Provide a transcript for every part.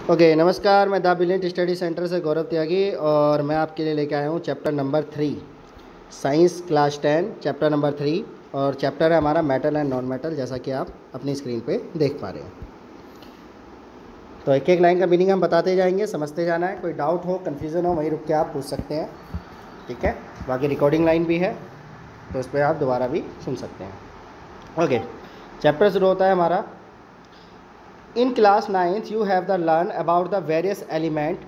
Okay नमस्कार, मैं the brilliant study centre से गौरव त्यागी और मैं आपके लिए लेके आया हूँ chapter number 3 science class 10 chapter number 3 और चैप्टर है हमारा मेटल एंड नॉन मेटल, जैसा कि आप अपनी स्क्रीन पे देख पा रहे हैं। तो एक एक लाइन का मीनिंग हम बताते जाएंगे, समझते जाना है। कोई डाउट हो, कन्फ्यूज़न हो, वहीं रुक के आप पूछ सकते हैं, ठीक है। बाकी रिकॉर्डिंग लाइन भी है तो उस पर आप दोबारा भी सुन सकते हैं। ओके, चैप्टर शुरू होता है हमारा। In class 9th, you have the learn about the various element.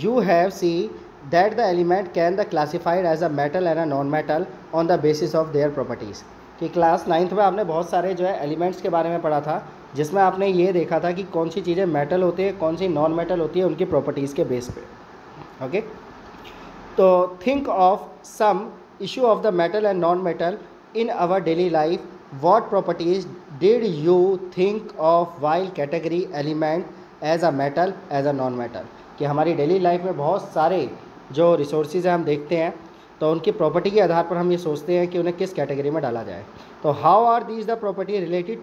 You have see that the element can the classified as a metal and a non-metal on the basis of their properties. कि class 9th में आपने बहुत सारे जो है elements के बारे में पढ़ा था, जिसमें आपने ये देखा था कि कौन सी चीज़ें मेटल होती है, कौन सी नॉन मेटल होती है, उनकी प्रॉपर्टीज़ के बेस पे। ओके, तो think of some issue of the metal and non metal in our daily life. What properties did you think of while category element as a metal as a non metal? कि हमारी daily life में बहुत सारे जो resources हैं हम देखते हैं, तो उनकी प्रॉपर्टी के आधार पर हम ये सोचते हैं कि उन्हें किस कैटेगरी में डाला जाए। तो how are these the property related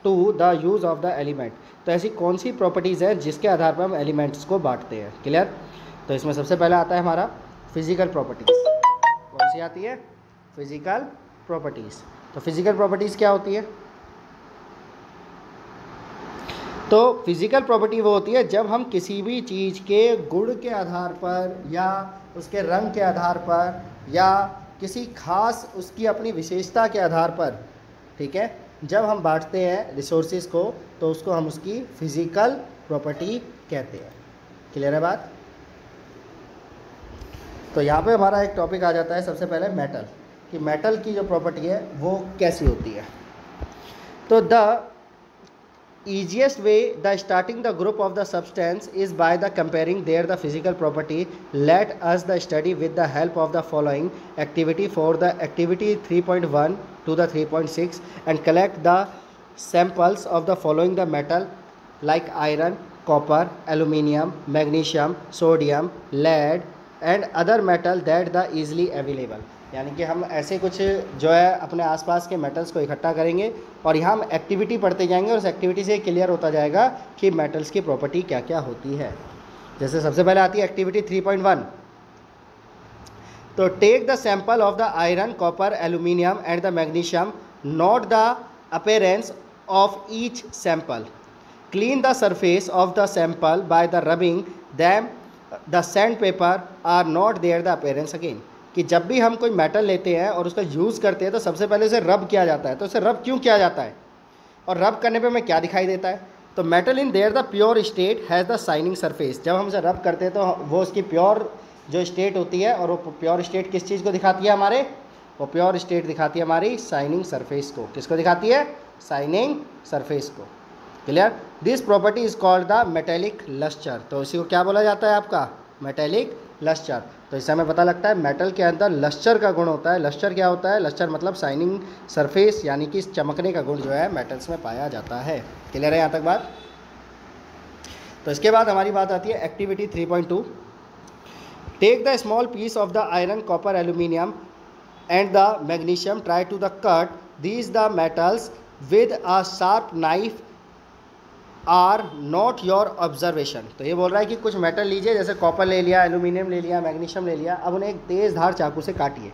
to the use of the element. तो ऐसी कौन सी प्रॉपर्टीज़ हैं जिसके आधार पर हम एलिमेंट्स को बांटते हैं। क्लियर। तो इसमें सबसे पहला आता है हमारा फिजिकल प्रॉपर्टीज़। कौन सी आती है? Physical properties. तो फिजिकल प्रॉपर्टीज़ क्या होती है? तो फिजिकल प्रॉपर्टी वो होती है जब हम किसी भी चीज़ के गुण के आधार पर या उसके रंग के आधार पर या किसी खास उसकी अपनी विशेषता के आधार पर, ठीक है, जब हम बांटते हैं रिसोर्सेज को तो उसको हम उसकी फिजिकल प्रॉपर्टी कहते हैं। क्लियर है बात? तो यहाँ पे हमारा एक टॉपिक आ जाता है सबसे पहले मेटल, कि मेटल की जो प्रॉपर्टी है वो कैसी होती है। तो the easiest way the starting the group of the substance is by the comparing their the physical property. Let us the study with the help of the following activity for the activity 3.1 to the 3.6 and collect the samples of the following the metal like iron, copper, aluminium, magnesium, sodium, lead and other metal that the easily available। यानी कि हम ऐसे कुछ जो है अपने आसपास के मेटल्स को इकट्ठा करेंगे और यहाँ हम एक्टिविटी पढ़ते जाएंगे और उस एक्टिविटी से क्लियर होता जाएगा कि मेटल्स की प्रॉपर्टी क्या क्या होती है। जैसे सबसे पहले आती है एक्टिविटी 3.1। तो take the sample of the iron, copper, aluminium and the magnesium, note the appearance of each sample, clean the surface of the sample by the rubbing them, the sand paper or note their the appearance again. कि जब भी हम कोई metal लेते हैं और उसका use करते हैं तो सबसे पहले उसे रब किया जाता है। तो उसे रब क्यों किया जाता है और रब करने पे हमें क्या दिखाई देता है? तो metal in their the pure state has the shining surface. जब हम उसे रब करते हैं तो वो उसकी प्योर जो स्टेट होती है, और वो प्योर स्टेट किस चीज़ को दिखाती है हमारे? वो प्योर स्टेट दिखाती है हमारी शाइनिंग सरफेस को। किसको दिखाती है? शाइनिंग सरफेस को। Clear. This property is called the metallic lustre. तो इसी को क्या बोला जाता है आपका? Metallic lustre. तो इससे हमें पता लगता है मेटल के अंदर लस्टर का गुण होता है। लस्टर क्या होता है? लस्टर मतलब शाइनिंग सरफेस, यानी कि चमकने का गुण जो है मेटल्स में पाया जाता है। क्लियर है यहाँ तक बात? तो इसके बाद हमारी बात आती है activity 3.2। Take the small piece of the iron, copper, aluminium and the magnesium, try to the cut these the metals with a sharp knife or not your observation. तो ये बोल रहा है कि कुछ मेटल लीजिए, जैसे कॉपर ले लिया, एल्यूमिनियम ले लिया, मैग्नीशियम ले लिया, अब उन्हें एक तेज़ धार चाकू से काटिए।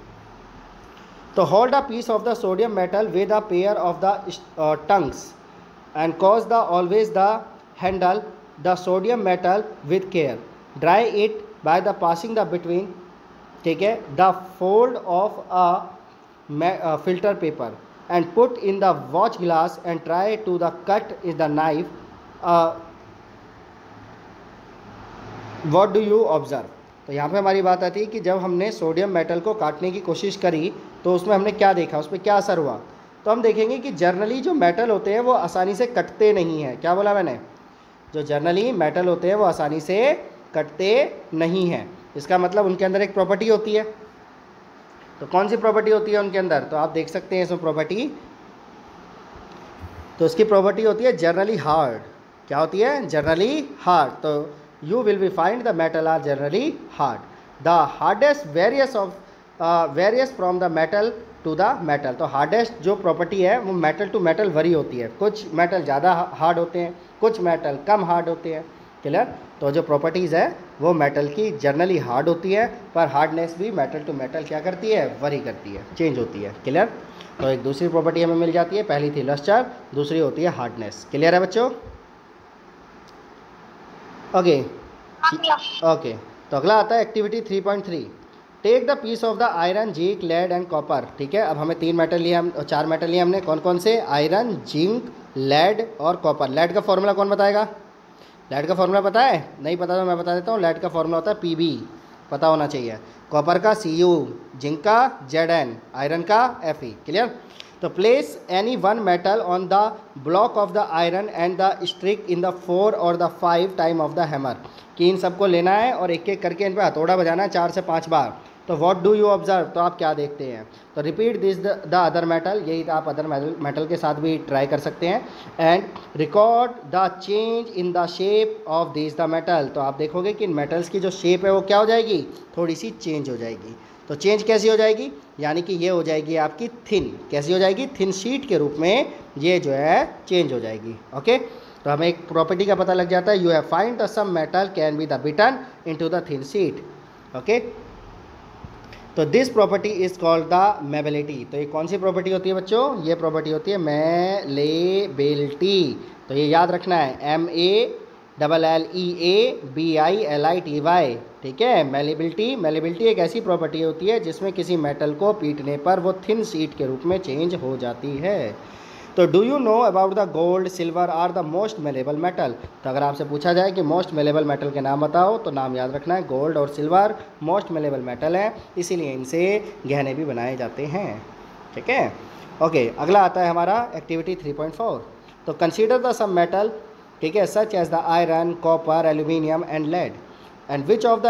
तो hold a piece of the sodium metal with a pair of the tongs and cause the always the handle the sodium metal with care, dry it by the passing the between, ठीक है, the fold of a filter paper and put in the watch glass and try to the cut is the knife. What do you observe. तो यहाँ पे हमारी बात आती है कि जब हमने सोडियम मेटल को काटने की कोशिश करी तो उसमें हमने क्या देखा, उस पर क्या असर हुआ। तो हम देखेंगे कि जर्नली जो मेटल होते हैं वो आसानी से कटते नहीं हैं। क्या बोला मैंने? जो जर्नली मेटल होते हैं वो आसानी से कटते नहीं हैं। इसका मतलब उनके अंदर एक प्रॉपर्टी होती है। तो कौन सी प्रॉपर्टी होती है उनके अंदर? तो आप देख सकते हैं इसमें प्रॉपर्टी। तो उसकी प्रॉपर्टी होती है जर्नली हार्ड। क्या होती है? Generally hard. तो you will be find the metal are generally hard. The hardest varies from the metal to the metal. तो हार्डेस्ट जो प्रॉपर्टी है वो मेटल टू मेटल वरी होती है। कुछ मेटल ज़्यादा हार्ड होते हैं, कुछ मेटल कम हार्ड होते हैं। क्लियर। तो जो प्रॉपर्टीज़ है वो मेटल की जनरली हार्ड होती है, पर हार्डनेस भी मेटल टू मेटल क्या करती है, वरी करती है, चेंज होती है। क्लियर। तो एक दूसरी प्रॉपर्टी हमें मिल जाती है, पहली थी लस्टर, दूसरी होती है हार्डनेस। क्लियर है बच्चों? Okay okay. तो अगला आता है activity 3.3, take the piece of the iron, zinc, lead and copper. ठीक है, अब हमें 3 मेटल लिए, हम 4 मेटल लिए हमने, कौन कौन से, आयरन, जिंक, लेड और कॉपर। लेड का फॉर्मूला कौन बताएगा? लेड का फॉर्मूला पता है? नहीं पता तो मैं बता देता हूँ। लेड का फॉर्मूला होता है Pb, पता होना चाहिए। कॉपर का Cu, जिंक का Zn, आयरन का Fe। क्लियर। तो place any one metal on the block of the iron and the strike in the 4 और the 5 time of the hammer, कि इन सबको लेना है और एक एक करके इन पर हथौड़ा बजाना है 4 से 5 बार। तो व्हाट डू यू ऑब्जर्व, तो आप क्या देखते हैं? तो repeat this the other metal, यही आप अदर मेटल के साथ भी ट्राई कर सकते हैं। And record the change in the shape of this the metal. तो आप देखोगे कि इन मेटल्स की जो शेप है वो क्या हो जाएगी, थोड़ी सी चेंज हो जाएगी। तो चेंज कैसी हो जाएगी, यानी कि ये हो जाएगी आपकी थिन, कैसी हो जाएगी, थिन शीट के रूप में ये जो है चेंज हो जाएगी। ओके। तो हमें एक प्रॉपर्टी का पता लग जाता है, you have find the some metal can be the beaten into the thin sheet. Okay. तो this property is called the malleability. तो ये कौन सी प्रॉपर्टी होती है बच्चों? ये प्रॉपर्टी होती है मेलेबिलिटी। तो ये याद रखना है, MELLEABILITY। ठीक है, मेलेबिलिटी। मेलेबिलिटी एक ऐसी प्रॉपर्टी होती है जिसमें किसी मेटल को पीटने पर वो थिन शीट के रूप में चेंज हो जाती है। तो do you know about the gold, silver are the most malleable metal. तो अगर आपसे पूछा जाए कि मोस्ट मेलेबल मेटल के नाम बताओ, तो नाम याद रखना है, गोल्ड और सिल्वर मोस्ट मेलेबल मेटल है, इसीलिए इनसे गहने भी बनाए जाते हैं। ठीक है। ओके। अगला आता है हमारा एक्टिविटी 3.4। तो कंसीडर द सम मेटल, ठीक है, such as the iron, copper, aluminium and lead, and which of the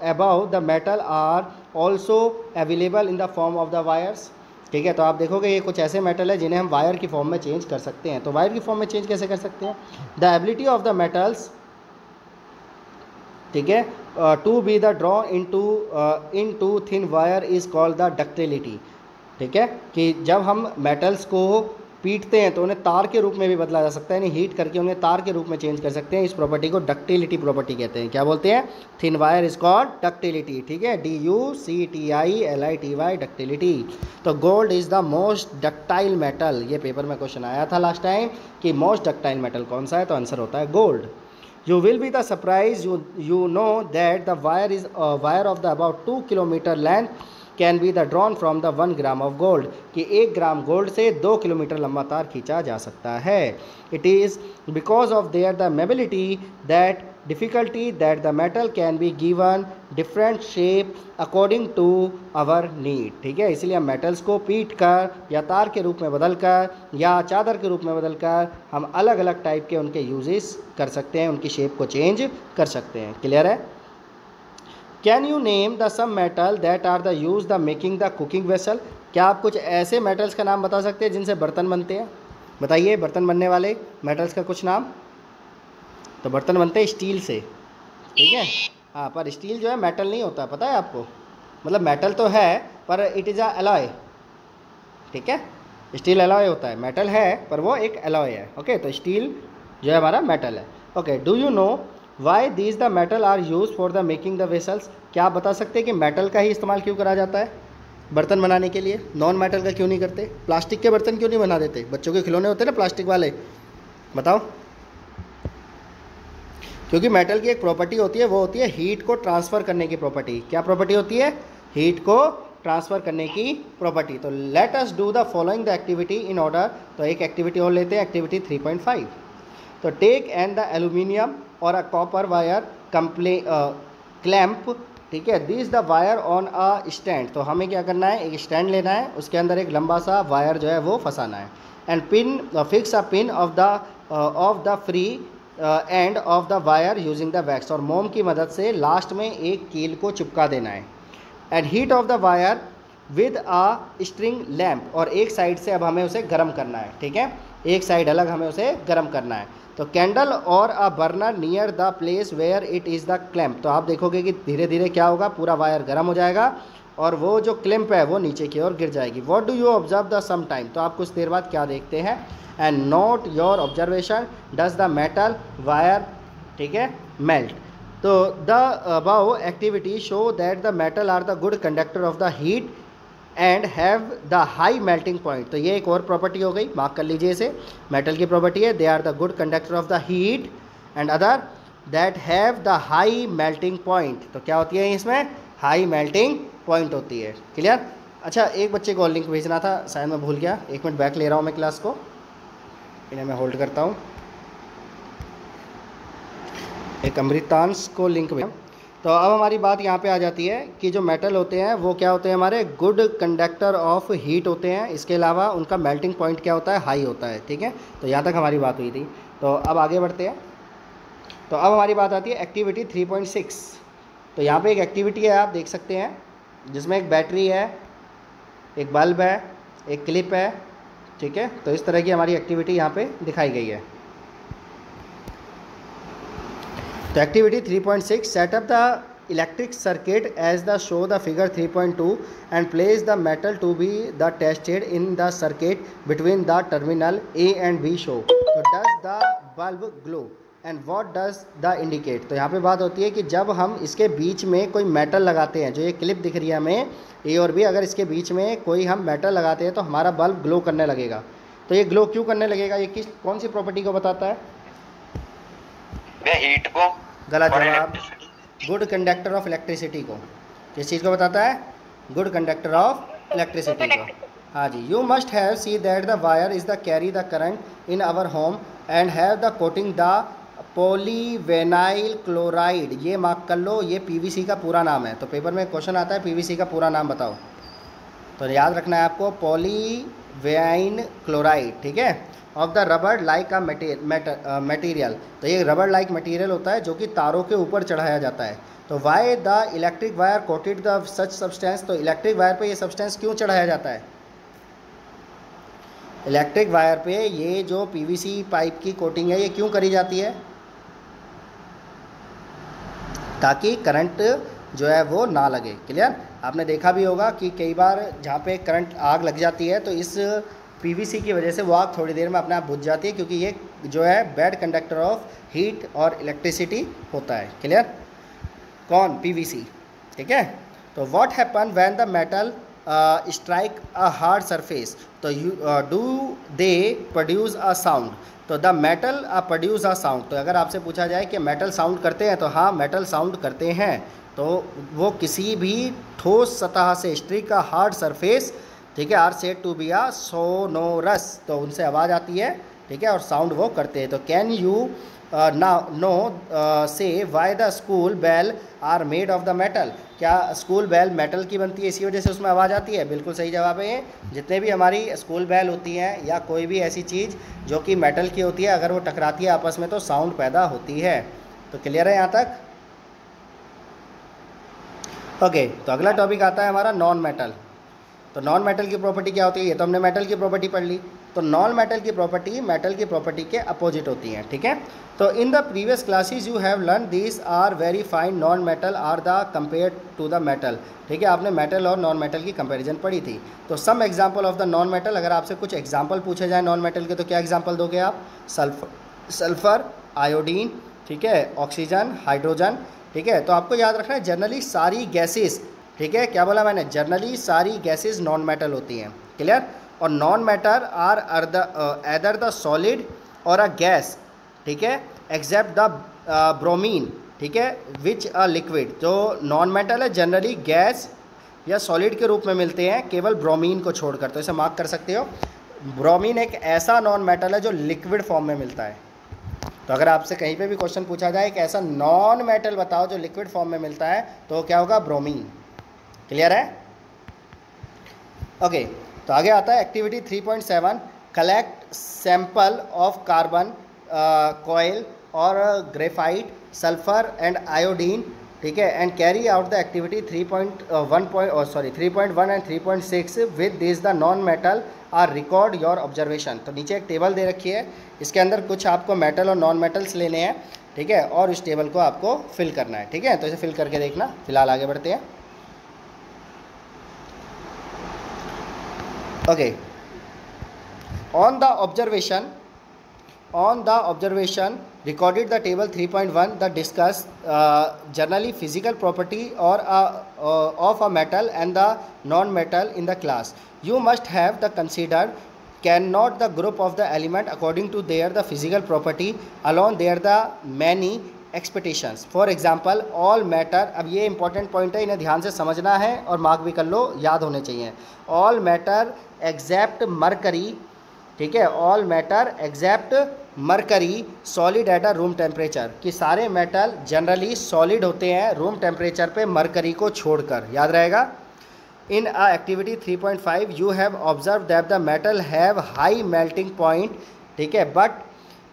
above the metal are also available in the form of the wires. ठीक है। तो आप देखोगे ये कुछ ऐसे मेटल है जिन्हें हम वायर की फॉर्म में चेंज कर सकते हैं। तो वायर की फॉर्म में चेंज कैसे कर सकते हैं? The ability of the metals, ठीक है, to be the draw into thin wire is called the ductility. ठीक है, कि जब हम मेटल्स को पीटते हैं तो उन्हें तार के रूप में भी बदला जा सकता है, यानी हीट करके उन्हें तार के रूप में चेंज कर सकते हैं। इस प्रॉपर्टी को डक्टिलिटी प्रॉपर्टी कहते हैं। क्या बोलते हैं? Thin wire is called ductility. ठीक है, DUCTILITY, डक्टिलिटी। तो gold is the most ductile metal. ये पेपर में क्वेश्चन आया था लास्ट टाइम कि मोस्ट डक्टाइल मेटल कौन सा है, तो आंसर होता है gold. You will be the surprise, you know that the wire of the about 2 kilometre length can be the drawn from the 1 gram of gold, कि 1 gram gold से 2 kilometre लंबा तार खींचा जा सकता है। It is because of their the malleability that difficulty that the metal can be given different shape according to our need. ठीक है, इसलिए हम मेटल्स को पीट कर या तार के रूप में बदल कर या चादर के रूप में बदल कर हम अलग अलग टाइप के उनके यूजेस कर सकते हैं, उनकी शेप को चेंज कर सकते हैं। क्लियर है? Can you name the some metal that are the use the making the cooking vessel. क्या आप कुछ ऐसे मेटल्स का नाम बता सकते हैं जिनसे बर्तन बनते हैं? बताइए, बर्तन बनने वाले मेटल्स का कुछ नाम। तो बर्तन बनते हैं स्टील से। ठीक है, हाँ, पर स्टील जो है मेटल नहीं होता, पता है आपको? मतलब मेटल तो है पर इट इज़ अ एलॉय। ठीक है, स्टील एलॉय होता है, मेटल है पर वो एक एलॉय है। ओके, तो स्टील जो है हमारा मेटल है। Okay, do you know why these the metal are use for the making the vessels. क्या आप बता सकते हैं कि मेटल का ही इस्तेमाल क्यों करा जाता है बर्तन बनाने के लिए? नॉन मेटल का क्यों नहीं करते? प्लास्टिक के बर्तन क्यों नहीं बना देते? बच्चों के खिलौने होते हैं ना प्लास्टिक वाले, बताओ। क्योंकि मेटल की एक प्रॉपर्टी होती है, वो होती है हीट को ट्रांसफ़र करने की प्रॉपर्टी। क्या प्रॉपर्टी होती है? हीट को ट्रांसफ़र करने की प्रॉपर्टी। तो let us do the following the activity in order. तो एक एक्टिविटी और लेते हैं, एक्टिविटी 3.5। तो टेक एंड द एल्यूमिनियम और अ कॉपर वायर क्लैम्प। ठीक है, this the wire on a stand. तो हमें क्या करना है, एक स्टैंड लेना है, उसके अंदर एक लंबा सा वायर जो है वो फंसाना है। And pin fix a pin of the free end of the wire using the wax. और मोम की मदद से लास्ट में एक कील को चिपका देना है। And heat of the wire with a string lamp. और एक साइड से अब हमें उसे गर्म करना है। ठीक है, एक साइड अलग हमें उसे गर्म करना है। तो कैंडल और a burner near the place where it is the clamp. तो आप देखोगे कि धीरे धीरे क्या होगा, पूरा वायर गर्म हो जाएगा और वो जो क्लैम्प है वो नीचे की ओर गिर जाएगी। What do you observe the some time. तो आप कुछ देर बाद क्या देखते हैं? And note your observation, does the metal wire ठीक है, मेल्ट। तो the above activity show that the metal are the good conductor of the heat and have the high melting point. तो ये एक और प्रॉपर्टी हो गई, मार्क कर लीजिए इसे। मेटल की प्रॉपर्टी है, they are the good conductor of the heat and other that have the high melting point. तो क्या होती है इसमें, हाई मेल्टिंग पॉइंट होती है। क्लियर। अच्छा, एक बच्चे को और लिंक भेजना था, शायद मैं भूल गया, 1 मिनट बैक ले रहा हूँ मैं क्लास को, इन्हें मैं होल्ड करता हूँ। एक अमृतांश को लिंक भेजा। तो अब हमारी बात यहाँ पे आ जाती है कि जो मेटल होते हैं वो क्या होते हैं, हमारे गुड कंडक्टर ऑफ हीट होते हैं। इसके अलावा उनका मेल्टिंग पॉइंट क्या होता है, हाई होता है। ठीक है, तो यहाँ तक हमारी बात हुई थी। तो अब आगे बढ़ते हैं। तो अब हमारी बात आती है एक्टिविटी 3.6। तो यहाँ पे एक एक्टिविटी है, आप देख सकते हैं, जिसमें एक बैटरी है, एक बल्ब है, एक क्लिप है। ठीक है, तो इस तरह की हमारी एक्टिविटी यहाँ पे दिखाई गई है। तो activity 3.6, setup the electric circuit as the show the figure 3.2 and place the metal to be the tested in the circuit between the terminal A and B show. तो does the bulb glow and what does the indicate. तो यहाँ पे बात होती है कि जब हम इसके बीच में कोई मेटल लगाते हैं, जो ये क्लिप दिख रही है हमें ए और बी, अगर इसके बीच में कोई हम मेटल लगाते हैं तो हमारा बल्ब ग्लो करने लगेगा। तो ये ग्लो क्यों करने लगेगा, ये कौन सी प्रॉपर्टी को बताता है, हीट को। गलत जवाब, गुड कंडक्टर ऑफ इलेक्ट्रिसिटी को। किस चीज़ को बताता है, गुड कंडक्टर ऑफ इलेक्ट्रिसिटी को। हाँ जी, you must have see that the wire is the carry the current in our home and have the coating the polyvinyl chloride. ये मार्क कर लो, ये पीवीसी का पूरा नाम है। तो पेपर में क्वेश्चन आता है पीवीसी का पूरा नाम बताओ, तो याद रखना है आपको, पॉलीवेनाइल क्लोराइड। ठीक है, of the rubber like a material. तो ये रबर लाइक मटेरियल होता है जो कि तारों के ऊपर चढ़ाया जाता है। तो why the electric wire coated the such substance. तो इलेक्ट्रिक वायर पे ये सब्सटेंस क्यों चढ़ाया जाता है, इलेक्ट्रिक वायर पे ये जो पीवीसी पाइप की कोटिंग है ये क्यों करी जाती है, ताकि करंट जो है वो ना लगे। क्लियर। आपने देखा भी होगा कि कई बार जहाँ पे करंट आग लग जाती है तो इस पीवीसी की वजह से वो आग थोड़ी देर में अपने आप बुझ जाती है, क्योंकि ये जो है बैड कंडक्टर ऑफ हीट और इलेक्ट्रिसिटी होता है। क्लियर। कौन, पीवीसी। ठीक है। तो what happen when the metal strike a hard surface. तो you do they produce a sound. तो the metal produce a sound. तो अगर आपसे पूछा जाए कि मेटल साउंड करते हैं, तो हाँ मेटल साउंड करते हैं। तो वो किसी भी ठोस सतह से, स्ट्रिक का हार्ड सरफेस, ठीक है, are said to be a sonorous. तो उनसे आवाज़ आती है, ठीक है, और साउंड वो करते हैं। तो can you know say why the school bell are made of the metal. क्या स्कूल बेल मेटल की बनती है, इसी वजह से उसमें आवाज़ आती है। बिल्कुल सही जवाब है ये। जितने भी हमारी स्कूल बेल होती हैं या कोई भी ऐसी चीज़ जो कि मेटल की होती है, अगर वो टकराती है आपस में तो साउंड पैदा होती है। तो क्लियर है यहाँ तक। ओके, तो अगला टॉपिक आता है हमारा नॉन मेटल। तो नॉन मेटल की प्रॉपर्टी क्या होती है, ये तो हमने मेटल की प्रॉपर्टी पढ़ ली। तो नॉन मेटल की प्रॉपर्टी मेटल की प्रॉपर्टी के अपोजिट होती हैं। ठीक है। तो in the previous classes you have learn this are very fine non metal are the compare to the metal. ठीक है, आपने मेटल और नॉन मेटल की कंपैरिजन पढ़ी थी। तो some example of the non metal, अगर आपसे कुछ एग्जांपल पूछे जाए नॉन मेटल के, तो क्या एग्जांपल दोगे आप, सल्फर, आयोडीन, ठीक है, ऑक्सीजन, हाइड्रोजन। ठीक है। तो आपको याद रखना है जनरली सारी गैसेस, ठीक है, क्या बोला मैंने, जनरली सारी गैसेस नॉन मेटल होती हैं। क्लियर। और non matter are either the solid और अ गैस, ठीक है, एक्सेप्ट द ब्रोमीन, ठीक है, विच अ लिक्विड। जो नॉन मेटल है जनरली गैस या सॉलिड के रूप में मिलते हैं, केवल ब्रोमीन को छोड़कर। तो इसे मार्क कर सकते हो, ब्रोमीन एक ऐसा नॉन मेटल है जो लिक्विड फॉर्म में मिलता है। तो अगर आपसे कहीं पे भी क्वेश्चन पूछा जाए कि ऐसा नॉन मेटल बताओ जो लिक्विड फॉर्म में मिलता है, तो क्या होगा, ब्रोमीन। क्लियर है। ओके, तो आगे आता है activity 3.7, collect sample of carbon, coal और ग्रेफाइट, सल्फर एंड आयोडीन, ठीक है, and carry out the activity 3.1 and 3.6 with this the non metal or record your observation. तो नीचे एक टेबल दे रखी है, इसके अंदर कुछ आपको मेटल और नॉन मेटल्स लेने हैं, ठीक है, और इस टेबल को आपको फिल करना है। ठीक है, तो इसे फिल करके देखना। फिलहाल आगे बढ़ते हैं। Okay, on the observation recorded the table 3.1 the discuss generally physical property or of a metal and the non-metal in the class. You must have the considered cannot the group of the element according to their the physical property alone there the many expectations. For example all matter, अब ये important point है, इन्हें ध्यान से समझना है और mark भी कर लो, याद होने चाहिए. ऑल मैटर एग्जैप्ट मरकरी, ठीक है, all matter except mercury solid at a room temperature, कि सारे मेटल जनरली सॉलिड होते हैं रूम टेम्परेचर पे मरकरी को छोड़कर, याद रहेगा. In a activity 3.5 you have observe that the metal have high melting point, ठीक है, बट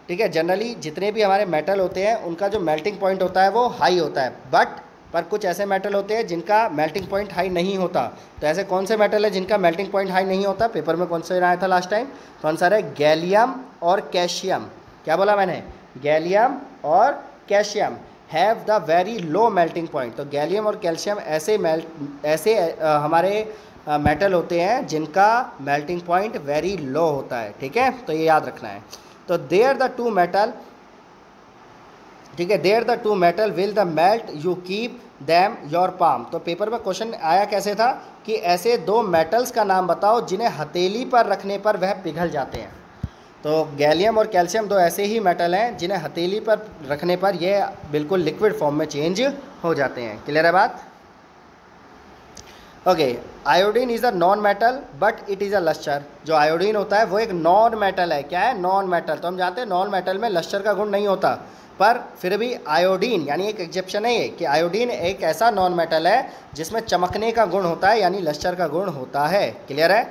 ठीक है, जनरली जितने भी हमारे मेटल होते हैं उनका जो मेल्टिंग पॉइंट होता है वो हाई होता है, बट पर कुछ ऐसे मेटल होते हैं जिनका मेल्टिंग पॉइंट हाई नहीं होता. तो ऐसे कौन से मेटल है जिनका मेल्टिंग पॉइंट हाई नहीं होता? पेपर में कौन सा आया था लास्ट टाइम? कौन सा है? गैलियम और कैल्शियम. क्या बोला मैंने? गैलियम और calcium have the very low melting point. तो गैलियम और कैल्शियम ऐसे हमारे मेटल होते हैं जिनका मेल्टिंग पॉइंट वेरी लो होता है, ठीक है, तो ये याद रखना है. तो देयर द टू मेटल, ठीक है, their the two metal will the melt you keep them your palm. तो पेपर में क्वेश्चन आया कैसे था कि ऐसे दो मेटल्स का नाम बताओ जिन्हें हथेली पर रखने पर वह पिघल जाते हैं. तो गैलियम और कैल्शियम दो ऐसे ही मेटल हैं जिन्हें हथेली पर रखने पर ये बिल्कुल लिक्विड फॉर्म में चेंज हो जाते हैं. क्लियर है बात? Okay, iodine is a non metal but it is a lustre. जो आयोडीन होता है वो एक नॉन मेटल है. क्या है? Non metal. तो हम जानते हैं नॉन मेटल में लस्टर का गुण नहीं होता, पर फिर भी आयोडीन यानी एक एक्सेप्शन है ये कि आयोडीन एक ऐसा नॉन मेटल है जिसमें चमकने का गुण होता है, यानी लस्टर का गुण होता है. क्लियर है?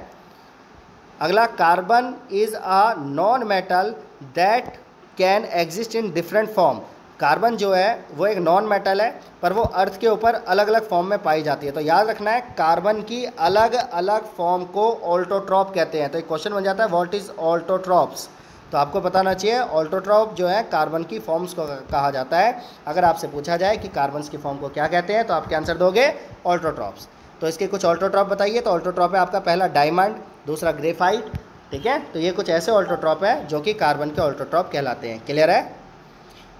अगला, carbon is a non metal that can exist in different form. Carbon जो है वो एक नॉन मेटल है पर वो अर्थ के ऊपर अलग अलग फॉर्म में पाई जाती है. तो याद रखना है कार्बन की अलग अलग फॉर्म को ऑल्टोट्रॉप कहते हैं. तो एक क्वेश्चन बन जाता है व्हाट इज़ ऑल्टोट्रॉप्स. तो आपको बताना चाहिए ऑल्टोट्रॉप जो है कार्बन की फॉर्म्स को कहा जाता है. अगर आपसे पूछा जाए कि कार्बन की फॉर्म को क्या कहते हैं तो आप क्या आंसर दोगे? ऑल्टोट्रॉप्स. तो इसके कुछ ऑल्टोट्रॉप बताइए. तो ऑल्टोट्रॉप है आपका पहला डायमंड, दूसरा ग्रेफाइट, ठीक है. तो ये कुछ ऐसे ऑल्टोट्रॉप है जो कि कार्बन के ऑल्टोट्रॉप कहलाते हैं. क्लियर है?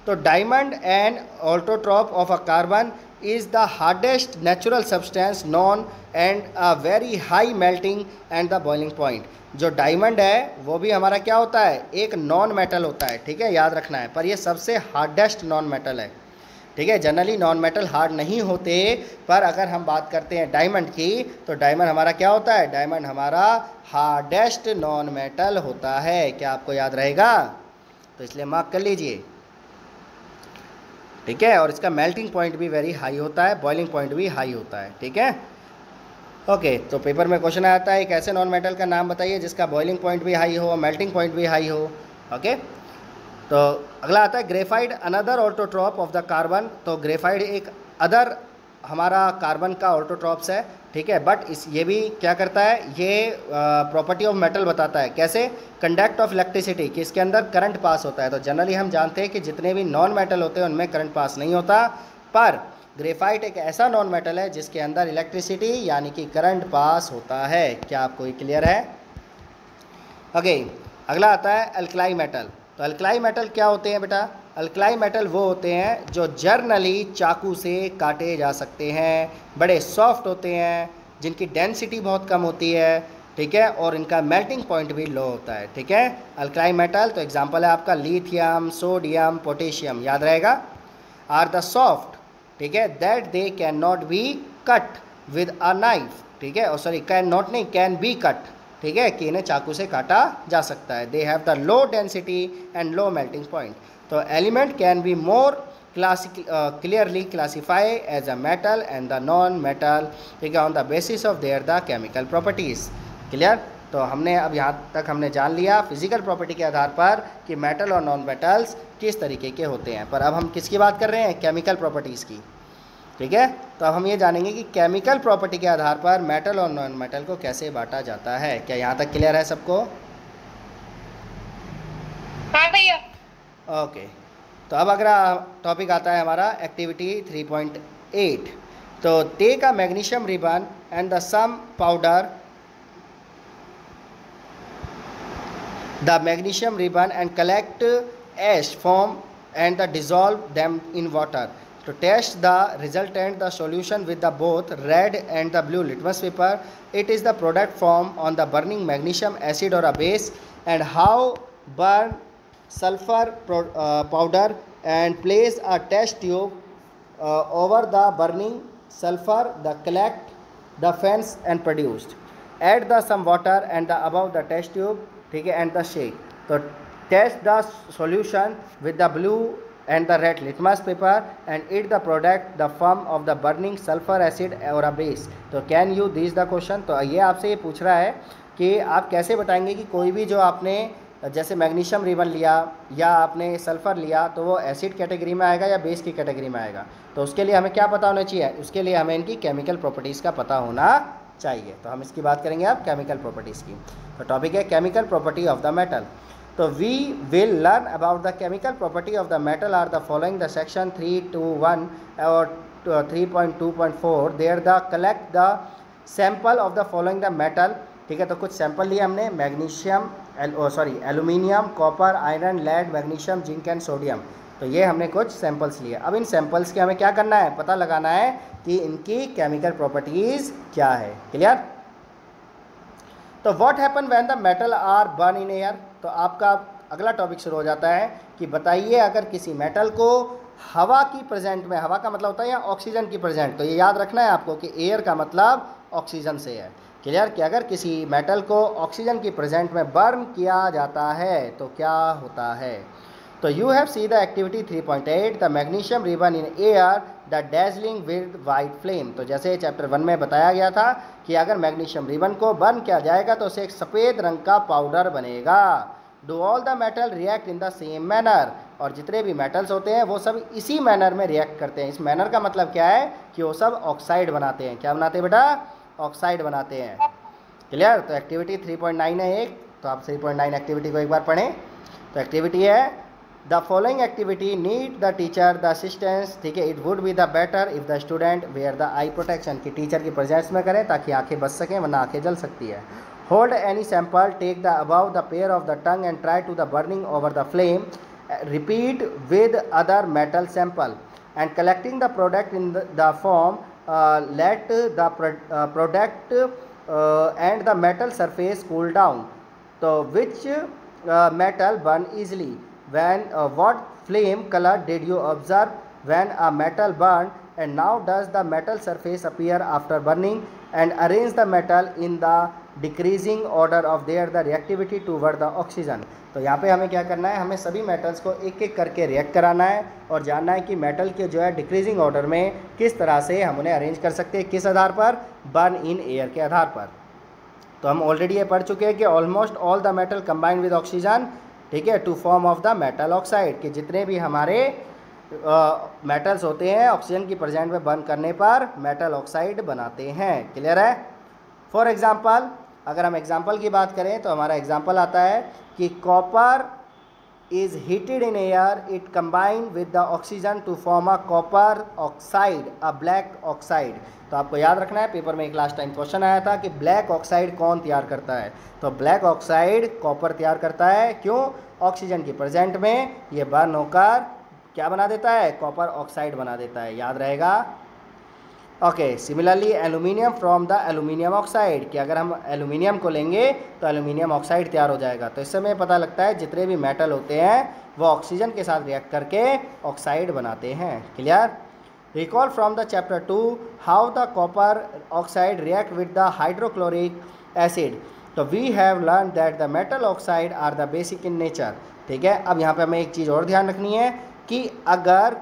तो diamond and allotrope of a carbon is the hardest natural substance known and a very high melting and the boiling point. जो डायमंड है वो भी हमारा क्या होता है? एक नॉन मेटल होता है, ठीक है, याद रखना है. पर ये सबसे हार्डेस्ट नॉन मेटल है, ठीक है. जनरली नॉन मेटल हार्ड नहीं होते, पर अगर हम बात करते हैं डायमंड की तो डायमंड हमारा क्या होता है? डायमंड हमारा हार्डेस्ट नॉन मेटल होता है. क्या आपको याद रहेगा? तो इसलिए मार्क कर लीजिए, ठीक है. और इसका मेल्टिंग पॉइंट भी वेरी हाई होता है, बॉइलिंग पॉइंट भी हाई होता है, ठीक है. ओके, तो पेपर में क्वेश्चन आता है एक ऐसे नॉन मेटल का नाम बताइए जिसका बॉइलिंग पॉइंट भी हाई हो, मेल्टिंग पॉइंट भी हाई हो. ओके, तो अगला आता है graphite, another allotrope of the carbon. तो ग्रेफाइट एक अदर हमारा कार्बन का ऑल्टोट्रॉप्स है, ठीक है. बट ये भी क्या करता है? ये प्रॉपर्टी ऑफ मेटल बताता है. कैसे? कंडक्ट ऑफ इलेक्ट्रिसिटी, कि इसके अंदर करंट पास होता है. तो जनरली हम जानते हैं कि जितने भी नॉन मेटल होते हैं उनमें करंट पास नहीं होता, पर ग्रेफाइट एक ऐसा नॉन मेटल है जिसके अंदर इलेक्ट्रिसिटी यानी कि करंट पास होता है. क्या आपको ये क्लियर है? ओके, अगला आता है अल्कलाई मेटल. तो अल्कलाई मेटल क्या होते हैं बेटा? अल्कलाई मेटल वो होते हैं जो जर्नली चाकू से काटे जा सकते हैं, बड़े सॉफ्ट होते हैं, जिनकी डेंसिटी बहुत कम होती है, ठीक है, और इनका मेल्टिंग पॉइंट भी लो होता है, ठीक है. अल्कलाई मेटल तो एग्जांपल है आपका लिथियम, सोडियम, पोटेशियम, याद रहेगा. आर द सॉफ्ट, ठीक है, that they can not be cut with a knife, ठीक है, और सॉरी कैन नॉट नहीं, कैन बी कट, ठीक है, कि इन्हें चाकू से काटा जा सकता है. They have the low density and low melting point. तो element can be more clearly classify as a metal and the non metal, ठीक है, on the basis of their the chemical properties. Clear? तो हमने अब यहाँ तक हमने जान लिया फिजिकल प्रॉपर्टी के आधार पर कि मेटल और नॉन मेटल्स किस तरीके के होते हैं. पर अब हम किसकी बात कर रहे हैं? केमिकल प्रॉपर्टीज़ की, ठीक है. तो अब हम ये जानेंगे कि केमिकल प्रॉपर्टी के आधार पर मेटल और नॉन मेटल को कैसे बांटा जाता है. क्या यहाँ तक क्लियर है सबको? हाँ भैया. ओके, तो अब अगला टॉपिक आता है हमारा एक्टिविटी 3.8. तो take a magnesium ribbon and the some powder, the magnesium ribbon and collect ash from and the dissolve them in water. To test the resultant the solution with the both red and the blue litmus paper, it is the product formed on the burning magnesium acid or a base, and how burn sulfur powder and place a test tube over the burning sulfur, the collect the fans and produced. Add the some water and the above the test tube, ठीक है, and the shake. तो test the solution with the blue and the red litmus paper and eat the product the form of the burning sulfur acid or a base. तो can you this the question. तो ये आपसे ये पूछ रहा है कि आप कैसे बताएंगे कि कोई भी जो आपने जैसे मैग्नीशियम रिबन लिया या आपने सल्फ़र लिया तो वो एसिड कैटेगरी में आएगा या बेस की कैटेगरी में आएगा. तो उसके लिए हमें क्या पता होना चाहिए, उसके लिए हमें इनकी केमिकल प्रॉपर्टीज़ का पता होना चाहिए. तो हम इसकी बात करेंगे अब केमिकल प्रॉपर्टीज़ की. तो टॉपिक है chemical property of the metal. तो we will learn about the chemical property of the metal are the following the section 321 और 3.2.4 there the collect the sample of the following the metal. ठीक है, तो कुछ sample लिए हमने magnesium aluminium, copper, iron, lead, magnesium, zinc and sodium. तो ये हमने कुछ सैंपल्स लिए. अब इन सैंपल्स के हमें क्या करना है, पता लगाना है कि इनकी केमिकल प्रॉपर्टीज़ क्या है. क्लियर. तो what happen when the metal are burn in air. तो आपका अगला टॉपिक शुरू हो जाता है कि बताइए अगर किसी मेटल को हवा की प्रेजेंट में, हवा का मतलब होता है या ऑक्सीजन की प्रेजेंट, तो ये याद रखना है आपको कि एयर का मतलब ऑक्सीजन से है. क्लियर. कि अगर किसी मेटल को ऑक्सीजन की प्रेजेंट में बर्न किया जाता है तो क्या होता है. तो you have see the activity 3.8 the magnesium ribbon in air the dazzling with white flame. तो जैसे चैप्टर 1 में बताया गया था कि अगर मैग्नीशियम रिबन को बर्न किया जाएगा तो उसे एक सफ़ेद रंग का पाउडर बनेगा. Do all the metal react in the same manner. और जितने भी मेटल्स होते हैं वो सब इसी मैनर में रिएक्ट करते हैं. इस मैनर का मतलब क्या है कि वो सब ऑक्साइड बनाते हैं. क्या बनाते हैं बेटा, ऑक्साइड बनाते हैं. क्लियर. तो एक्टिविटी 3.9 है एक, तो आप 3.9 एक्टिविटी को एक बार पढ़ें. तो एक्टिविटी है the following activity need the teacher the assistance. ठीक है, it would be the better if the student wear the eye protection. कि टीचर की प्रेजेंस में करें ताकि आंखें बच सकें वरना आंखें जल सकती है. Hold any sample, take the above the pair of the tong and try to the burning over the flame. Repeat with other metal sample and collecting the product in the form let the product and the metal surface cool down. So which metal burn easily? When what flame color did you observe when a metal burned, and now does the metal surface appear after burning? And arrange the metal in the decreasing order of their the reactivity toward the oxygen. तो यहाँ पे हमें क्या करना है, हमें सभी metals को एक एक करके रिएक्ट कराना है और जानना है कि मेटल के जो है डिक्रीजिंग ऑर्डर में किस तरह से हम उन्हें अरेंज कर सकते हैं. किस आधार पर, बर्न इन एयर के आधार पर. तो हम ऑलरेडी ये पढ़ चुके हैं कि almost all the metal combined with oxygen. ठीक है, to form of the metal oxide. कि जितने भी हमारे मेटल्स होते हैं ऑक्सीजन की प्रेजेंट में बर्न करने पर मेटल ऑक्साइड बनाते हैं. क्लियर है. फॉर एग्जांपल, अगर हम एग्जांपल की बात करें तो हमारा एग्जांपल आता है कि copper is heated in air, it combine with the oxygen to form a copper oxide, a black oxide. तो आपको याद रखना है, पेपर में एक लास्ट टाइम क्वेश्चन आया था कि ब्लैक ऑक्साइड कौन तैयार करता है. तो ब्लैक ऑक्साइड कॉपर तैयार करता है. क्यों, ऑक्सीजन की प्रेजेंट में ये बर्न होकर क्या बना देता है, कॉपर ऑक्साइड बना देता है. याद रहेगा. Okay. Similarly aluminium from the aluminium oxide. कि अगर हम एल्यूमिनियम को लेंगे तो एल्यूमिनियम ऑक्साइड तैयार हो जाएगा. तो इससे हमें पता लगता है जितने भी मेटल होते हैं वो ऑक्सीजन के साथ रिएक्ट करके ऑक्साइड बनाते हैं. Clear. Recall from the chapter 2 how the copper oxide react with the hydrochloric acid. तो we have learn that the metal oxide are the basic in nature. ठीक है. अब यहाँ पे हमें एक चीज़ और ध्यान रखनी है कि अगर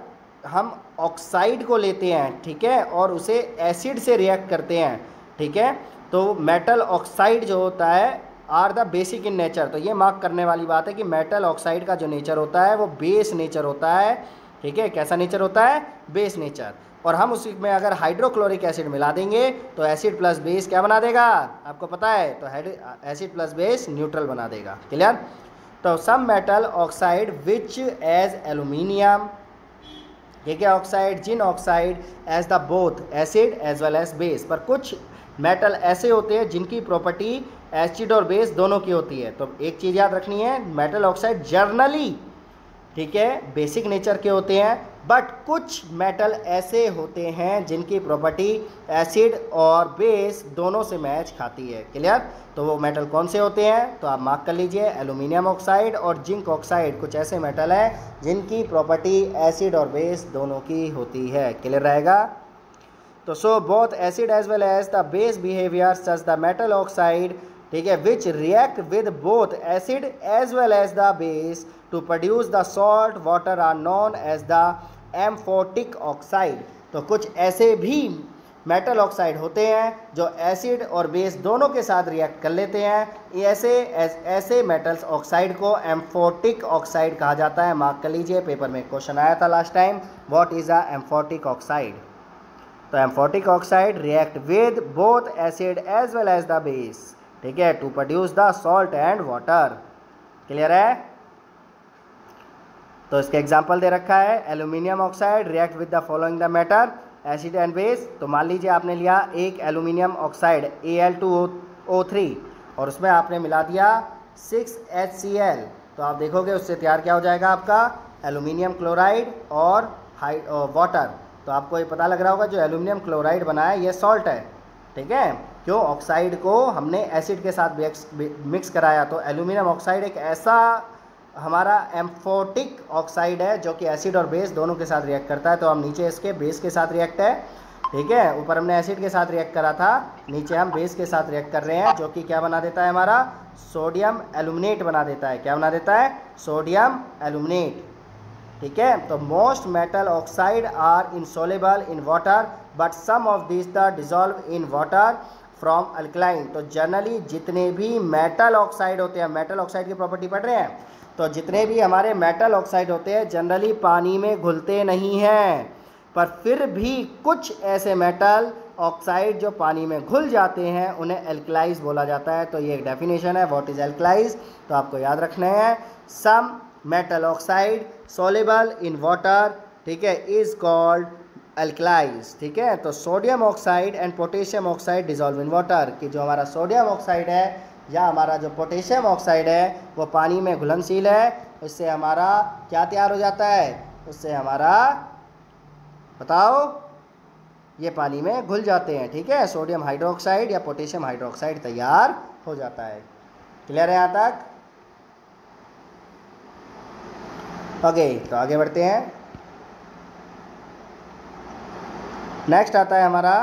हम ऑक्साइड को लेते हैं, ठीक है, और उसे एसिड से रिएक्ट करते हैं, ठीक है, तो मेटल ऑक्साइड जो होता है are the basic in nature. तो ये मार्क करने वाली बात है कि मेटल ऑक्साइड का जो नेचर होता है वो बेस नेचर होता है. ठीक है. कैसा नेचर होता है, बेस नेचर. और हम उसमें अगर हाइड्रोक्लोरिक एसिड मिला देंगे तो एसिड प्लस बेस क्या बना देगा, आपको पता है. तो एसिड प्लस बेस न्यूट्रल बना देगा. क्लियर. तो some metal oxide which as aluminium, ठीक है, oxide, zinc oxide as the both acid as well as base. पर कुछ मेटल ऐसे होते हैं जिनकी प्रॉपर्टी एसिड और बेस दोनों की होती है. तो एक चीज़ याद रखनी है, मेटल ऑक्साइड जर्नली, ठीक है, बेसिक नेचर के होते हैं, बट कुछ मेटल ऐसे होते हैं जिनकी प्रॉपर्टी एसिड और बेस दोनों से मैच खाती है। क्लियर? तो वो मेटल कौन से होते हैं? तो आप मार्क कर लीजिए, एल्यूमिनियम ऑक्साइड और जिंक ऑक्साइड कुछ ऐसे मेटल हैं जिनकी प्रॉपर्टी एसिड और बेस दोनों की होती है। क्लियर रहेगा? तो so both acid as well as the base behaviour such the metal oxide, ठीक है, which react with both acid as well as the base to produce the salt water are known as the amphoteric oxide. तो कुछ ऐसे भी metal oxide होते हैं जो acid और बेस दोनों के साथ रिएक्ट कर लेते हैं। ऐसे मेटल्स ऑक्साइड को एम्फोटिक ऑक्साइड कहा जाता है। मार्क कर लीजिए, पेपर में क्वेश्चन आया था last time, what is a amphoteric oxide. तो amphoteric oxide react with both acid as well as the base, ठीक है, to produce the salt and water. Clear है? तो इसके एग्जांपल दे रखा है, aluminium oxide react with the following the matter acid and base. तो मान लीजिए आपने लिया एक एल्यूमिनियम ऑक्साइड Al2O3 और उसमें आपने मिला दिया 6HCl, तो आप देखोगे उससे तैयार क्या हो जाएगा आपका एल्यूमिनियम क्लोराइड और वाटर। तो आपको ये पता लग रहा होगा जो एल्यूमिनियम क्लोराइड बना है ये सॉल्ट है, ठीक है, क्यों? ऑक्साइड को हमने एसिड के साथ मिक्स कराया। तो एल्यूमिनियम ऑक्साइड एक ऐसा हमारा एम्फोटिक ऑक्साइड है जो कि एसिड और बेस दोनों के साथ रिएक्ट करता है। तो हम नीचे इसके बेस के साथ रिएक्ट है, ठीक है, ऊपर हमने एसिड के साथ रिएक्ट करा था, नीचे हम बेस के साथ रिएक्ट कर रहे हैं, जो कि क्या बना देता है हमारा सोडियम एल्यूमिनेट बना देता है। क्या बना देता है? सोडियम एल्यूमिनेट, ठीक है। तो most metal oxide are insoluble in water but some of this the dissolve in water from alkaline. तो जनरली जितने भी मेटल ऑक्साइड होते हैं, मेटल ऑक्साइड की प्रॉपर्टी पढ़ रहे हैं, तो जितने भी हमारे मेटल ऑक्साइड होते हैं जनरली पानी में घुलते नहीं हैं, पर फिर भी कुछ ऐसे मेटल ऑक्साइड जो पानी में घुल जाते हैं उन्हें एल्कलाइज बोला जाता है। तो ये एक डेफिनेशन है, व्हाट इज एल्कलाइज, तो आपको याद रखना है, some metal oxide soluble in water, ठीक है, इज कॉल्ड एल्कलाइज, ठीक है। तो sodium oxide and potassium oxide dissolve in water, कि जो हमारा सोडियम ऑक्साइड है या हमारा जो पोटेशियम ऑक्साइड है वो पानी में घुलनशील है, उससे हमारा क्या तैयार हो जाता है? उससे हमारा बताओ, ये पानी में घुल जाते हैं, ठीक है, सोडियम हाइड्रोक्साइड या पोटेशियम हाइड्रोक्साइड तैयार हो जाता है। क्लियर है यहाँ तक? ओके, तो आगे बढ़ते हैं। नेक्स्ट आता है हमारा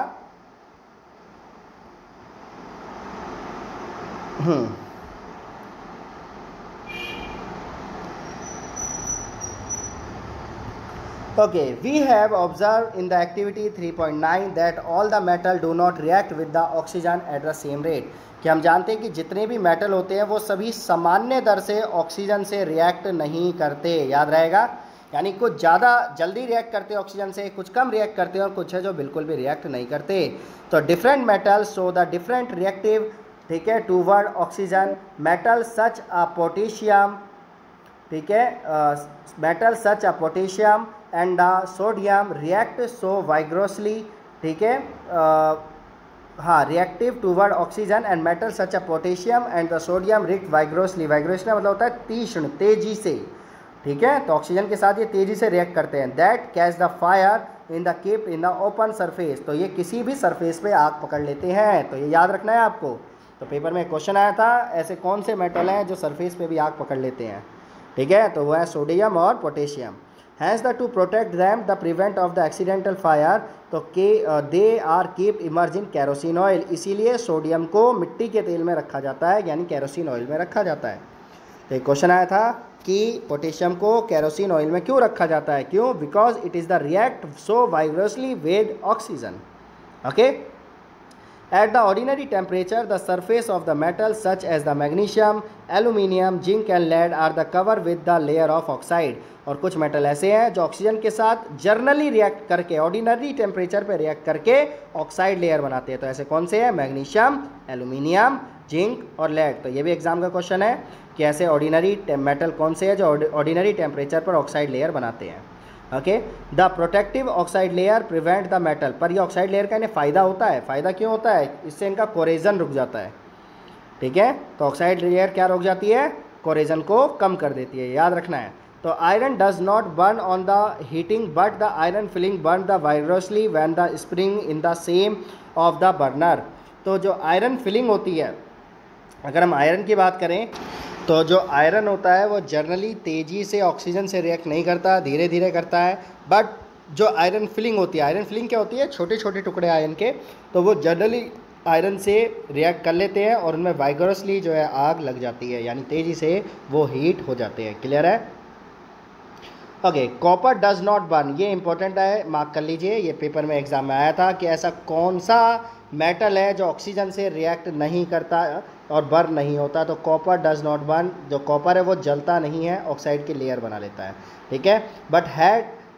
Okay, we have observed in the activity 3.9 that all the metal do not react with the oxygen at the same rate। कि हम जानते हैं कि जितने भी मेटल होते हैं वो सभी सामान्य दर से ऑक्सीजन से रिएक्ट नहीं करते। याद रहेगा, यानी कुछ ज़्यादा जल्दी रिएक्ट करते हैं ऑक्सीजन से, कुछ कम रिएक्ट करते हैं, और कुछ है जो बिल्कुल भी रिएक्ट नहीं करते। तो different metal show the different reactive, ठीक है, toward oxygen. Metal such a potassium, ठीक है, metal such a potassium and the sodium react so vigorously, ठीक है, हाँ, reactive toward oxygen and metal such a potassium and the sodium react vigorously. Vigorously मतलब होता है तीक्ष्ण, तेजी से, ठीक है, तो ऑक्सीजन के साथ ये तेजी से रिएक्ट करते हैं। That catch the fire in the keep in the open surface, तो ये किसी भी सरफेस पे आग पकड़ लेते हैं। तो ये याद रखना है आपको। तो पेपर में क्वेश्चन आया था, ऐसे कौन से मेटल हैं जो सरफेस पे भी आग पकड़ लेते हैं, ठीक है, तो वो है सोडियम और potassium. Has the to protect them the prevent of the accidental fire, तो they are keep immersing kerosene oil, इसीलिए सोडियम को मिट्टी के तेल में रखा जाता है, यानी कैरोसिन ऑयल में रखा जाता है। तो एक क्वेश्चन आया था कि पोटेशियम को कैरोसिन ऑयल में क्यों रखा जाता है, क्यों? Because it is the react so vigorously with oxygen. Okay, at the ordinary temperature the surface of the metal such as the magnesium, aluminium, zinc and lead are the cover with the layer of oxide। और कुछ metal ऐसे हैं जो oxygen के साथ generally react करके, ordinary temperature पे react करके ऑक्साइड लेयर बनाते हैं। तो ऐसे कौन से हैं? मैग्नीशियम, एल्यूमिनियम, जिंक और लेड। तो ये भी एग्जाम का क्वेश्चन है कि ऐसे ऑर्डिनरी मेटल कौन से हैं जो ऑर्डिनरी टेम्परेचर पर ऑक्साइड लेयर बनाते हैं। Okay, the protective oxide layer prevent the metal, पर ये ऑक्साइड लेयर का इन्हें फ़ायदा होता है। फ़ायदा क्यों होता है? इससे इनका कोरेजन रुक जाता है, ठीक है, तो ऑक्साइड लेयर क्या रुक जाती है? कोरेजन को कम कर देती है, याद रखना है। तो iron does not burn on the heating but the iron filing burn the vigorously when the spring in the same of the burner. तो जो आयरन फिलिंग होती है, अगर हम आयरन की बात करें तो जो आयरन होता है वो जनरली तेज़ी से ऑक्सीजन से रिएक्ट नहीं करता, धीरे धीरे करता है। बट जो आयरन फिलिंग होती है, आयरन फिलिंग क्या होती है, छोटे छोटे टुकड़े आयरन के, तो वो जनरली आयरन से रिएक्ट कर लेते हैं और उनमें वाइगोरसली जो है आग लग जाती है, यानी तेज़ी से वो हीट हो जाते हैं। क्लियर है? Okay, copper does not burn, ये इंपॉर्टेंट है, मार्क कर लीजिए, ये पेपर में एग्जाम में आया था कि ऐसा कौन सा मेटल है जो ऑक्सीजन से रिएक्ट नहीं करता और बर्न नहीं होता। तो कॉपर डज नॉट बर्न, जो कॉपर है वो जलता नहीं है, ऑक्साइड की लेयर बना लेता है। ठीक है,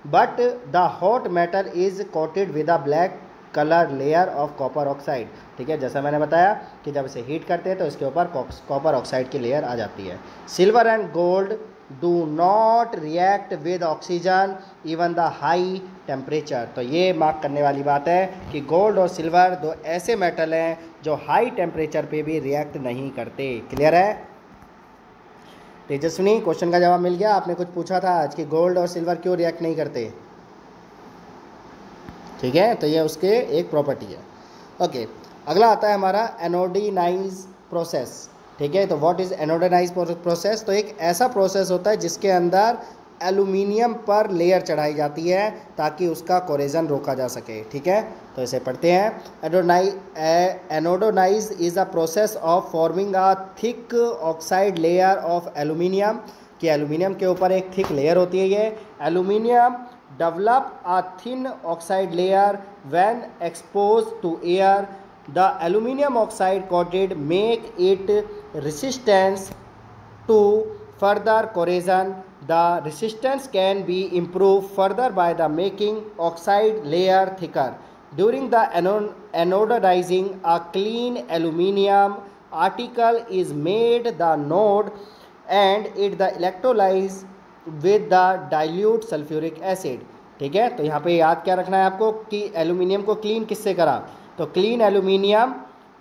but the hot metal is coated with a black colour layer of copper oxide. ठीक है, जैसा मैंने बताया कि जब इसे हीट करते हैं तो इसके ऊपर कॉपर ऑक्साइड की लेयर आ जाती है। Silver and gold do not react with oxygen even the high temperature. तो ये मार्क करने वाली बात है कि गोल्ड और सिल्वर दो ऐसे मेटल हैं जो हाई टेम्परेचर पे भी रिएक्ट नहीं करते। क्लियर है? तेजस्विनी, क्वेश्चन का जवाब मिल गया? आपने कुछ पूछा था आज कि गोल्ड और सिल्वर क्यों रिएक्ट नहीं करते। ठीक है, तो ये उसके एक प्रॉपर्टी है। ओके, अगला आता है हमारा एनोडिनाइज प्रोसेस। ठीक है, तो व्हाट इज़ एनोडिनाइज प्रोसेस? तो एक ऐसा प्रोसेस होता है जिसके अंदर एल्यूमिनियम पर लेयर चढ़ाई जाती है ताकि उसका कोरेजन रोका जा सके। ठीक है, तो इसे पढ़ते हैं। Anodise is a process of forming a thick oxide layer of aluminium, कि एल्यूमिनियम के ऊपर एक थिक लेयर होती है। ये aluminium develop a thin oxide layer when exposed to air. The aluminium oxide coated make it resistance to further corrosion. The resistance can be improved further by the making oxide layer thicker. During the anodizing, a clean aluminium article is made the node and it the electrolyze with the dilute sulphuric acid. ठीक है, तो यहाँ पे याद क्या रखना है आपको कि एल्यूमिनियम को क्लीन किससे करा, तो क्लीन एल्यूमिनियम,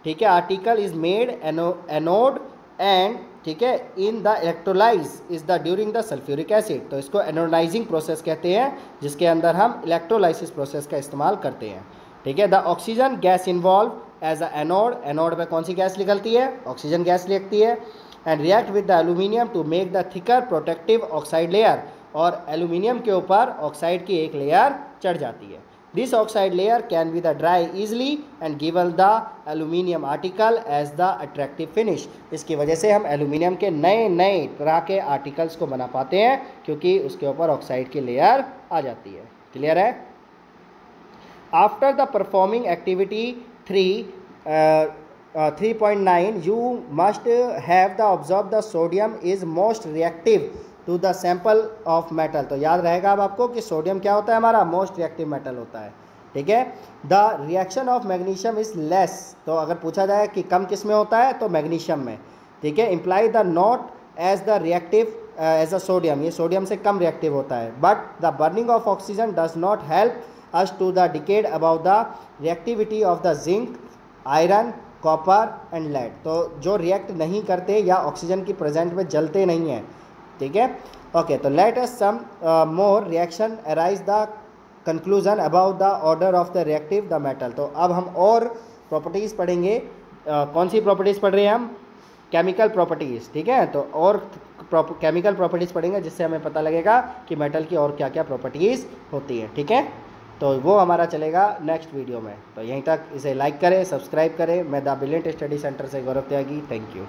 ठीक है, article is made anode and, ठीक है, in the electrolysed is the during the sulphuric acid. तो इसको एनोडाइजिंग प्रोसेस कहते हैं, जिसके अंदर हम इलेक्ट्रोलाइसिस प्रोसेस का इस्तेमाल करते हैं। ठीक है, the oxygen gas involve as a anode, anode में कौन सी गैस निकलती है, ऑक्सीजन गैस निकलती है, and react with the aluminium to make the thicker protective oxide layer, और एल्यूमिनियम के ऊपर ऑक्साइड की एक लेयर चढ़ जाती है। This oxide layer can be the dry easily and given the aluminium article as the attractive finish. इसकी वजह से हम एल्यूमिनियम के नए नए तरह के आर्टिकल्स को बना पाते हैं क्योंकि उसके ऊपर ऑक्साइड की लेयर आ जाती है। क्लियर है? After the performing activity 3.9 you must have the observe the sodium is most reactive to the sample of metal। तो याद रहेगा अब आपको कि सोडियम क्या होता है, हमारा मोस्ट रिएक्टिव मेटल होता है। ठीक है, the reaction of magnesium is less, तो अगर पूछा जाए कि कम किस में होता है तो मैग्नीशियम में। ठीक है, imply the not as the reactive as a sodium, ये सोडियम से कम रिएक्टिव होता है। But the burning of oxygen does not help us to the decide about the reactivity of the zinc, iron, copper and lead. तो जो react नहीं करते या ऑक्सीजन की प्रेजेंट में जलते नहीं हैं। ठीक है, ओके, तो let us some more reaction arise the conclusion about the order of the reactive the metal. तो अब हम और प्रॉपर्टीज़ पढ़ेंगे। कौन सी प्रॉपर्टीज़ पढ़ रहे हैं हम? Chemical properties. ठीक है, तो और केमिकल प्रॉपर्टीज़ पढ़ेंगे जिससे हमें पता लगेगा कि मेटल की और क्या क्या प्रॉपर्टीज़ होती हैं। ठीक है, तो वो हमारा चलेगा नेक्स्ट वीडियो में। तो यहीं तक इसे लाइक करें, सब्सक्राइब करें। मैं द ब्रिलियंट स्टडी सेंटर से गौरव त्यागी, थैंक यू।